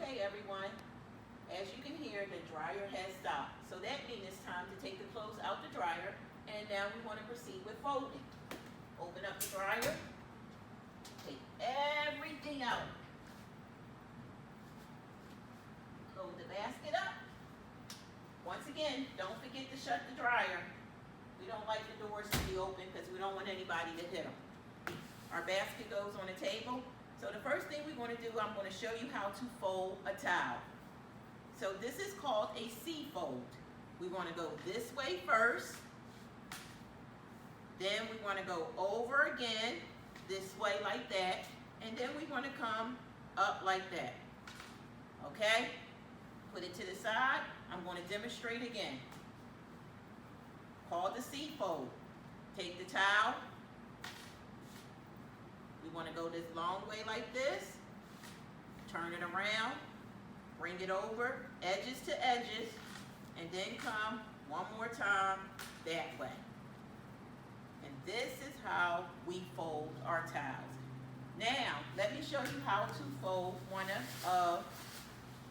Okay, everyone, as you can hear, the dryer has stopped. So that means it's time to take the clothes out the dryer, and now we want to proceed with folding. Open up the dryer, take everything out. Load the basket up. Once again, don't forget to shut the dryer. We don't like the doors to be open because we don't want anybody to hit them. Our basket goes on the table. So the first thing we're going to do, I'm going to show you how to fold a towel. So this is called a C fold. We want to go this way first. Then we want to go over again, this way like that. And then we want to come up like that. Okay? Put it to the side. I'm going to demonstrate again. Called the C fold. Take the towel. We want to go this long way like this. Turn it around. Bring it over, edges to edges, and then come one more time that way. And this is how we fold our towels. Now, let me show you how to fold one of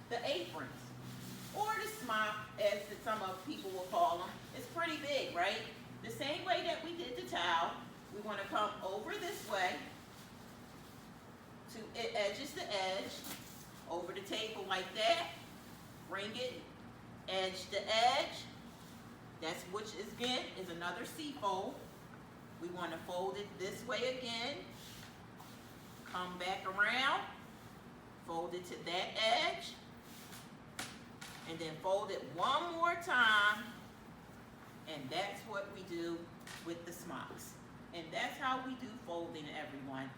the aprons, or the smock, as some of people will call them. It's pretty big, right? The same way that we did the towel, we want to come over this way to edges to edge, over the table like that, bring it edge to edge. That's which is again is another C fold. We want to fold it this way again, come back around, fold it to that edge, and then fold it one more time, and that's what we do with the smocks. And that's how we do folding, everyone.